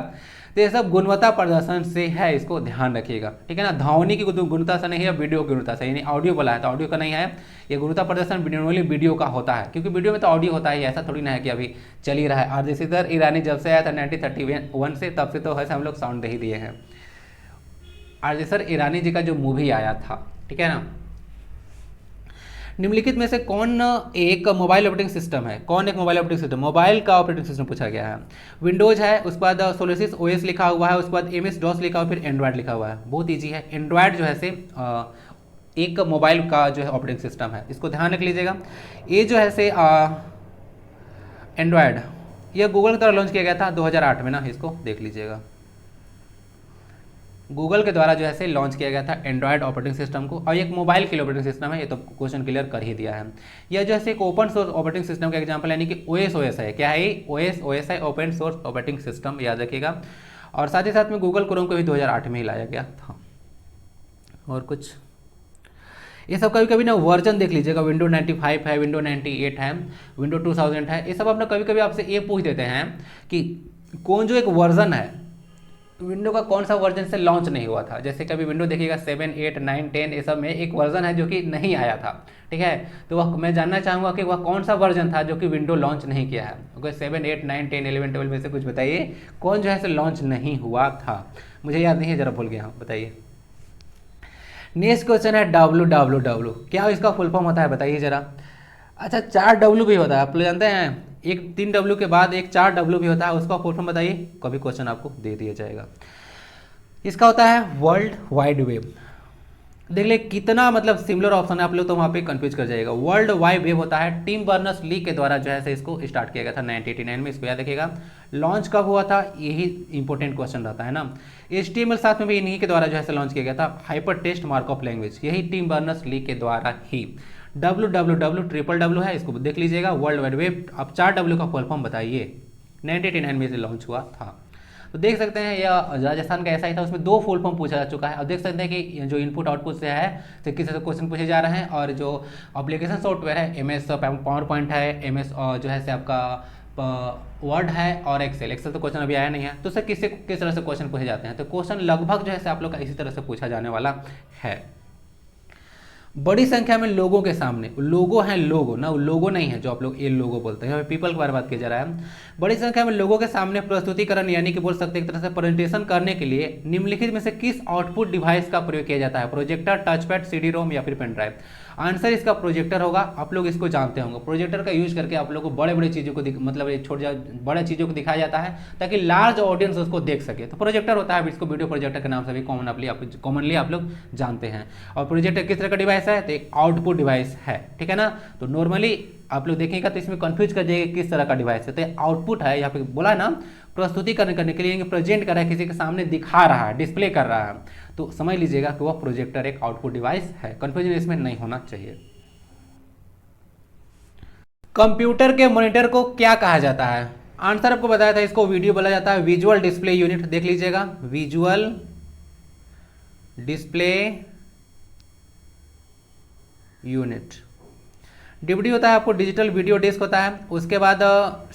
S1: तो ये सब गुणवत्ता प्रदर्शन से है, इसको ध्यान रखिएगा, ठीक है ना। ध्वनि की गुणवत्ता से नहीं है, वीडियो की गुणवत्ता से, यानी ऑडियो बोला है तो ऑडियो का नहीं है, ये गुणवत्ता प्रदर्शन नॉर्मली वीडियो का होता है, क्योंकि वीडियो में तो ऑडियो होता है, ऐसा थोड़ी ना है कि अभी चल ही रहा है। और जैसे इधर ईरानी जब से आया था 1931 से, तब से तो वैसे हम लोग साउंड दे ही दिए हैं। और जैसे ईरानी जी का जो मूवी आया था, ठीक है ना। निम्नलिखित में से कौन एक मोबाइल ऑपरेटिंग सिस्टम है, कौन एक मोबाइल ऑपरेटिंग सिस्टम, मोबाइल का ऑपरेटिंग सिस्टम पूछा गया है। विंडोज है, उसके बाद सोलिसिस ओएस लिखा हुआ है, उसके बाद एमएस डॉस लिखा हुआ, फिर एंड्रॉयड लिखा हुआ है। बहुत ईजी है, एंड्रॉयड जो है से एक मोबाइल का जो है ऑपरेटिंग सिस्टम है, इसको ध्यान रख लीजिएगा। ये जो है से एंड्रॉयड, यह गूगल के द्वारा लॉन्च किया गया था 2008 में ना, इसको देख लीजिएगा। गूगल के द्वारा जो है लॉन्च किया गया था एंड्रॉयड ऑपरेटिंग सिस्टम को, और एक मोबाइल के लिए ऑपरेटिंग सिस्टम है, ये तो क्वेश्चन क्लियर कर ही दिया है। यह जो है एक ओपन सोर्स ऑपरेटिंग सिस्टम का एग्जांपल, यानी कि ओएस है, क्या है ओएस है, ओपन सोर्स ऑपरेटिंग सिस्टम, याद रखिएगा। और साथ ही साथ में गूगल क्रोम को भी 2008 में ही लाया गया था। और कुछ ये सब कभी कभी ना वर्जन देख लीजिएगा, विंडो 95 है, विंडो 98 है, विंडो 2000 है, ये सब अपना कभी कभी आपसे ये पूछ देते हैं कि कौन जो एक वर्जन है विंडो का, कौन सा वर्जन से लॉन्च नहीं हुआ था। जैसे कभी विंडो देखिएगा 7, 8, 9, 10, ये सब में एक वर्जन है जो कि नहीं आया था, ठीक है। तो वह मैं जानना चाहूँगा कि वह कौन सा वर्जन था जो कि विंडो लॉन्च नहीं किया है। ओके, 7, 8, 9, 10, 11, 12 में से कुछ बताइए कौन जो है लॉन्च नहीं हुआ था। मुझे याद नहीं है, जरा भूल गया हूँ, बताइए। नेक्स्ट क्वेश्चन है www, क्या इसका फुल फॉर्म होता है बताइए जरा। अच्छा, 4W भी होता है, आप लोग जानते हैं, एक 3W के बाद एक 4W भी होता है, उसका फुल फॉर्म बताइए, कभी क्वेश्चन आपको दे दिया जाएगा। इसका होता है वर्ल्ड वाइड वेब। देख ले कितना मतलब सिमिलर ऑप्शन है, आप लोग तो वहाँ पे कंफ्यूज कर जाएगा। वर्ल्ड वाइड वेब होता है, टिम बर्नर्स ली के द्वारा जो है इसको स्टार्ट किया गया था 1989 में, इसको याद रखिएगा। लॉन्च कब हुआ था, यही इंपॉर्टेंट क्वेश्चन रहता है ना। HTML साथ में भी इन्हीं के द्वारा जो है लॉन्च किया गया था, हाइपर टेक्स्ट मार्कअप लैंग्वेज, यही टिम बर्नर्स ली के द्वारा ही। www है, इसको देख लीजिएगा, वर्ल्ड वाइड वेब। अब 4W का फुल फॉर्म बताइए, 1989 में से लॉन्च हुआ था। तो देख सकते हैं यह राजस्थान का ऐसा ही था, उसमें 2 फुल फॉर्म पूछा जा चुका है। अब देख सकते हैं कि जो इनपुट आउटपुट से है तो किस तरह से क्वेश्चन पूछे जा रहे हैं, और जो एप्लीकेशन सॉफ्टवेयर है MS पावर पॉइंट है, MS जो है से आपका वर्ड है, और एक्सेल तो क्वेश्चन अभी आया नहीं है, तो सर किस तरह से क्वेश्चन पूछे जाते हैं। तो क्वेश्चन लगभग जो है आप लोग का इसी तरह से पूछा जाने वाला है। बड़ी संख्या में लोगों के सामने, लोगो है, लोगो ना, लोगो नहीं है जो आप लोग ये लोगो बोलते हैं, पीपल के बारे में बात किया जा रहा है। बड़ी संख्या में लोगों के सामने प्रस्तुतिकरण यानी कि बोल सकते हैं एक तरह से प्रेजेंटेशन करने के लिए निम्नलिखित में से किस आउटपुट डिवाइस का प्रयोग किया जाता है, प्रोजेक्टर, टचपैड, CD रोम या फिर पेन ड्राइव। आंसर इसका प्रोजेक्टर होगा, आप लोग इसको जानते होंगे। प्रोजेक्टर का यूज करके आप लोग को बड़े बड़े चीज़ों को मतलब बड़े चीज़ों को दिखाया जाता है ताकि लार्ज ऑडियंस उसको देख सके, तो प्रोजेक्टर होता है। इसको वीडियो प्रोजेक्टर के नाम से भी कॉमनली आप लोग जानते हैं। और प्रोजेक्टर किस तरह का डिवाइस डिवाइस है? तो एक आउटपुट डिवाइस है, ठीक है ना। तो नॉर्मली आप लोग देखेंगे तो इसमें कंफ्यूज कर जाएगा किस तरह का डिवाइस है। तो आउटपुट है, यहाँ पे बोला ना प्रस्तुति करने के लिए प्रेजेंट कर रहा है, किसी के सामने दिखा रहा है, डिस्प्ले कर रहा है, तो समझ लीजिएगा कि वह प्रोजेक्टर एक आउटपुट डिवाइस है। कंफ्यूजन इसमें नहीं होना चाहिए। कंप्यूटर के मॉनिटर को क्या कहा जाता है? आंसर आपको बताया था, इसको वीडियो बोला जाता है, विजुअल डिस्प्ले यूनिट। देख लीजिएगा, विजुअल डिस्प्ले यूनिट। डीवीडी होता है आपको डिजिटल वीडियो डिस्क होता है। उसके बाद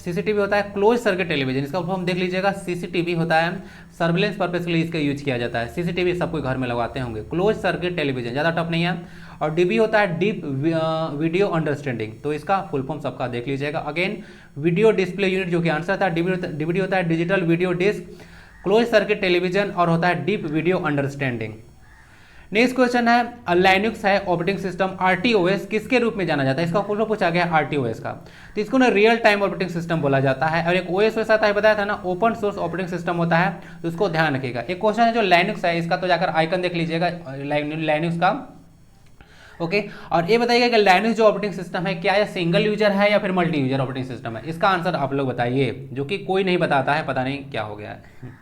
S1: सीसीटीवी होता है, क्लोज सर्किट टेलीविजन। इसका फॉर्म देख लीजिएगा, सीसीटीवी होता है, सर्विलेंस पर्पज के लिए इसका यूज किया जाता है। सीसीटीवी सबको घर में लगाते होंगे। क्लोज सर्किट टेलीविजन ज़्यादा टफ नहीं है। और डीबी होता है, डीप वीडियो अंडरस्टैंडिंग। तो इसका फुल फॉर्म सबका देख लीजिएगा। अगेन वीडियो डिस्प्ले यूनिट जो कि आंसर था। डीवीडी होता है digital video disc, close circuit television और होता है deep video understanding. Next question है, लाइनक्स है ऑपरेटिंग सिस्टम, आरटीओएस किसके रूप में जाना जाता है? इसका फुल फॉर्म पूछा गया आरटीओएस का। तो इसको ना रियल टाइम ऑपरेटिंग सिस्टम बोला जाता है। और एक ओएस वैसा था, बताया था ना, ओपन सोर्स ऑपरेटिंग सिस्टम होता है, तो उसको ध्यान रखिएगा। एक क्वेश्चन है जो लाइनक्स है, इसका तो जाकर आइकन देख लीजिएगा लाइनक्स का। ओके और ये बताइएगा कि लाइनक्स जो ऑपरेटिंग सिस्टम है, क्या यह सिंगल यूजर है या फिर मल्टी यूजर ऑपरेटिंग सिस्टम है? इसका आंसर आप लोग बताइए, जो कि कोई नहीं बताता है, पता नहीं क्या हो गया है।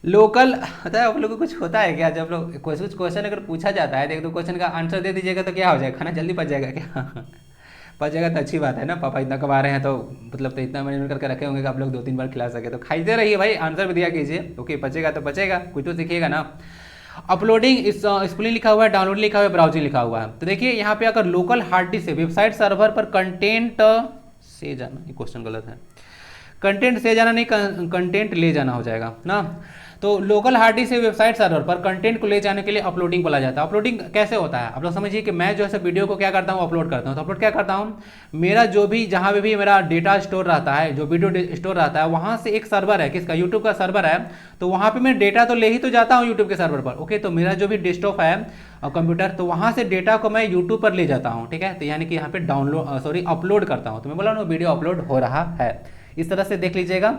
S1: लोकल पता है आप लोगों को कुछ होता है क्या, जब लोग कुछ क्वेश्चन अगर पूछा जाता है तो एक दो क्वेश्चन का आंसर दे दीजिएगा तो क्या हो जाएगा, खाना जल्दी पच जाएगा क्या? पच जाएगा तो अच्छी बात है ना, पापा इतना कमा रहे हैं तो मतलब तो इतना मैनेजमेंट करके रखे होंगे कि आप लोग 2-3 बार खिला सके। तो खाइते रहिए भाई, आंसर भी दिया कीजिए। ओके पचेगा तो पचेगा, कुछ तो सीखिएगा ना। अपलोडिंग इस स्पूलिंग लिखा हुआ है, डाउनलोड लिखा हुआ है, ब्राउजिंग लिखा हुआ है। तो देखिए यहाँ पे अगर लोकल हार्ड डिस्क से वेबसाइट सर्वर पर कंटेंट से जाना, ये क्वेश्चन गलत है, कंटेंट से जाना नहीं, कंटेंट ले जाना हो जाएगा ना। तो लोकल हार्ड डिस्क से वेबसाइट सर्वर पर कंटेंट को ले जाने के लिए अपलोडिंग बोला जाता है। अपलोडिंग कैसे होता है आप लोग समझिए कि मैं जो है वीडियो को क्या करता हूँ, अपलोड करता हूँ। तो अपलोड क्या करता हूँ, मेरा जो भी जहाँ पे भी मेरा डेटा स्टोर रहता है, जो वीडियो स्टोर रहता है, वहाँ से एक सर्वर है, किसका, यूट्यूब का सर्वर है। तो वहाँ पे मैं डेटा तो ले ही तो जाता हूँ यूट्यूब के सर्वर पर। ओके तो मेरा जो भी डेस्कटॉप है कंप्यूटर, तो वहाँ से डेटा को मैं यूट्यूब पर ले जाता हूँ, ठीक है। तो यानी कि यहाँ पे अपलोड करता हूँ। तो मैं बोला ना वीडियो अपलोड हो रहा है, इस तरह से देख लीजिएगा।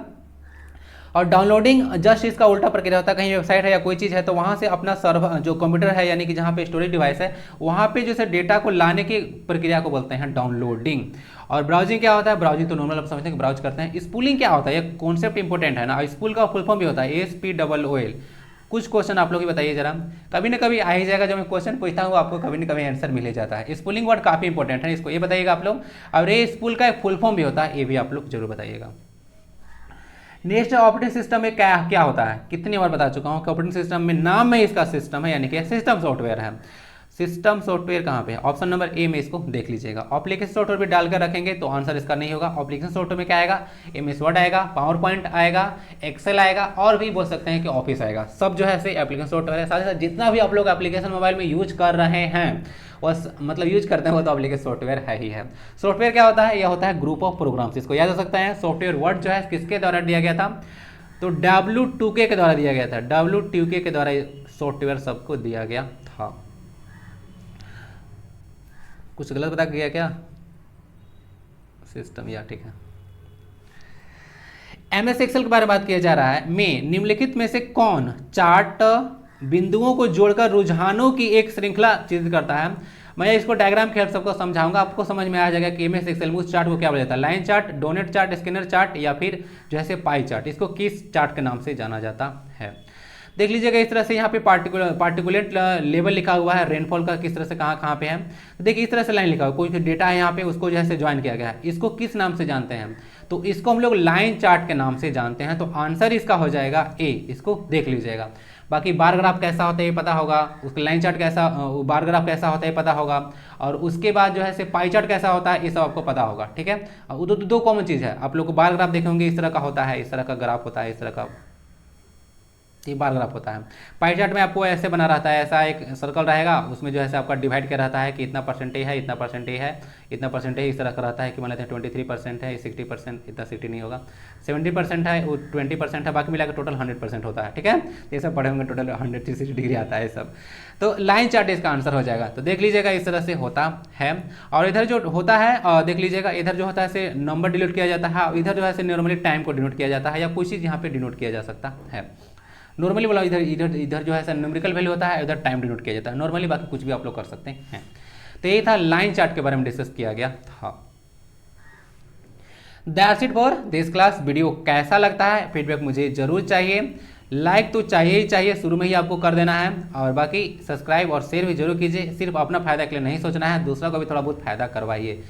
S1: और डाउनलोडिंग जस्ट इसका उल्टा प्रक्रिया होता है। कहीं वेबसाइट है या कोई चीज़ है तो वहाँ से अपना सर्वर जो कंप्यूटर है यानी कि जहाँ पे स्टोरेज डिवाइस है, वहाँ पे जो है डेटा को लाने की प्रक्रिया को बोलते हैं डाउनलोडिंग। और ब्राउजिंग क्या होता है, ब्राउजिंग तो नॉर्मल आप समझते हैं कि ब्राउज करते हैं। स्पूलिंग क्या होता है, ये कॉन्सेप्ट इंपॉर्टेंट है ना। स्पूल का फुल फॉर्म भी होता है ASPOOL। कुछ क्वेश्चन आप लोग ही बताइए जरा, कभी ना कभी आ ही जाएगा। जब मैं क्वेश्चन पूछता हूँ आपको कभी ना कभी आंसर मिल ही जाता है। स्पूलिंग वर्ड काफ़ी इंपॉर्टेंट है, इसको ये बताइएगा आप लोग। और ये स्पूल का एक फुल फॉर्म भी होता है, ये भी आप लोग जरूर बताइएगा। नेक्स्ट ऑपरेटिंग सिस्टम में क्या क्या होता है, कितनी बार बता चुका हूँ कि ऑपरेटिंग सिस्टम में नाम में इसका सिस्टम है, यानी कि सिस्टम सॉफ्टवेयर है। सिस्टम सॉफ्टवेयर कहाँ पे है, ऑप्शन नंबर ए में इसको देख लीजिएगा। एप्लीकेशन सॉफ्टवेयर भी डालकर रखेंगे तो आंसर इसका नहीं होगा। एप्लीकेशन सॉफ्टवेयर में क्या आएगा, MS वर्ड आएगा, पावर पॉइंट आएगा, एक्सेल आएगा, और भी बोल सकते हैं कि ऑफिस आएगा। सब जो है एप्लीकेशन सॉफ्टवेयर है। साथ ही साथ जितना भी आप लोग एप्लीकेशन मोबाइल में यूज कर रहे हैं, बस मतलब यूज करते हैं, वो तो एप्लीकेशन सॉफ्टवेयर है ही है। सॉफ्टवेयर क्या होता है, यह होता है ग्रुप ऑफ प्रोग्राम्स। इसको याद हो सकता है। सॉफ्टवेयर वर्ड जो है किसके द्वारा दिया गया था, तो W2K के द्वारा दिया गया था। W2K के द्वारा सॉफ्टवेयर सबको दिया गया था। कुछ गलत बता गया क्या, सिस्टम या ठीक है। MS एक्सेल के बारे में बात किया जा रहा है। में निम्नलिखित में से कौन चार्ट बिंदुओं को जोड़कर रुझानों की एक श्रृंखला चित्रित करता है? मैं इसको डायग्राम के हेल्प सबको समझाऊंगा, आपको समझ में आ जाएगा कि MS एक्सेल में उस चार्ट को क्या बोला जाता है। Line chart, donate chart, scanner chart या फिर जो है पाई चार्ट, इसको किस चार्ट के नाम से जाना जाता है? देख लीजिएगा इस तरह से यहाँ पे पार्टिकुलेट लेवल लिखा हुआ है, रेनफॉल का किस तरह से कहाँ पे है। तो देखिए इस तरह से लाइन लिखा हुआ, कोई डेटा है यहाँ पे, उसको जैसे ज्वाइन किया गया है। इसको किस नाम से जानते हैं, तो इसको हम लोग लाइन चार्ट के नाम से जानते हैं। तो आंसर इसका हो जाएगा ए, इसको देख लीजिएगा। बाकी बार ग्राफ कैसा होता है ये पता होगा, उसका लाइन चार्ट कैसा, बार ग्राफ कैसा होता है ये पता होगा, और उसके बाद जो है पाई चार्ट कैसा होता है ये सब आपको पता होगा, ठीक है। और दो कॉमन चीज़ है, आप लोग को बार ग्राफ देखेंगे इस तरह का होता है, इस तरह का ग्राफ होता है, इस तरह का ये बार ग्राफ होता है। पाई चार्ट में आपको ऐसे बना रहता है, ऐसा एक सर्कल रहेगा, उसमें जो है आपका डिवाइड किया रहता है कि इतना परसेंटेज है, इतना परसेंटेज है, इतना परसेंटेज इस तरह का रहता है कि मान लेते हैं 23% है, 60%, इतना 60 नहीं होगा, 70% है, वो 20% है, बाकी मिलाकर टोटल 100% होता है, ठीक है। ये सब पढ़े होंगे, टोटल 160 डिग्री आता है सब। तो लाइन चार्ट इसका आंसर हो जाएगा। तो देख लीजिएगा इस तरह से होता है। और इधर जो होता है देख लीजिएगा, इधर जो होता है नंबर डिनोट किया जाता है, इधर जो है नॉर्मली टाइम को डिनोट किया जाता है, या कोई चीज़ यहाँ पे डिनोट किया जा सकता है। नॉर्मली वाला इधर इधर इधर जो है न्यूमेरिकल वैल्यू होता है, उधर टाइम डिनोट किया जाता है नॉर्मली, बाकी कुछ भी आप लोग कर सकते हैं। तो ये था लाइन चार्ट के बारे में डिस्कस किया गया था। That's it for this class. Video कैसा लगता है फीडबैक मुझे जरूर चाहिए, लाइक तो चाहिए ही चाहिए, शुरू में ही आपको कर देना है, और बाकी सब्सक्राइब और शेयर भी जरूर कीजिए। सिर्फ अपना फायदा के लिए नहीं सोचना है, दूसरा को भी थोड़ा बहुत फायदा करवाइए।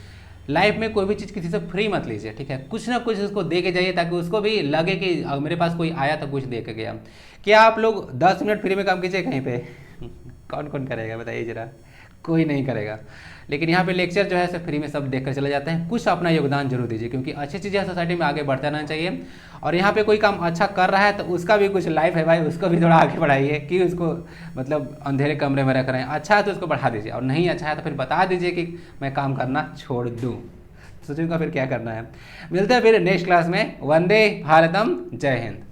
S1: लाइफ में कोई भी चीज़ किसी से फ्री मत लीजिए, ठीक है, कुछ ना कुछ उसको दे के जाइए, ताकि उसको भी लगे कि मेरे पास कोई आया तो कुछ दे के गया। क्या आप लोग 10 मिनट फ्री में काम कीजिए कहीं पे कौन कौन करेगा बताइए जरा, कोई नहीं करेगा। लेकिन यहाँ पे लेक्चर जो है सब फ्री में सब देखकर चले जाते हैं। कुछ अपना योगदान जरूर दीजिए, क्योंकि अच्छी चीज़ें सोसाइटी में आगे बढ़ते रहना चाहिए। और यहाँ पे कोई काम अच्छा कर रहा है तो उसका भी कुछ लाइफ है भाई, उसको भी थोड़ा आगे बढ़ाइए, कि उसको मतलब अंधेरे कमरे में रख रहे हैं। अच्छा है तो उसको बढ़ा दीजिए, और नहीं अच्छा है तो फिर बता दीजिए कि मैं काम करना छोड़ दूँ। सोचूंगा फिर क्या करना है। मिलते हैं फिर नेक्स्ट क्लास में। वंदे भारतम, जय हिंद।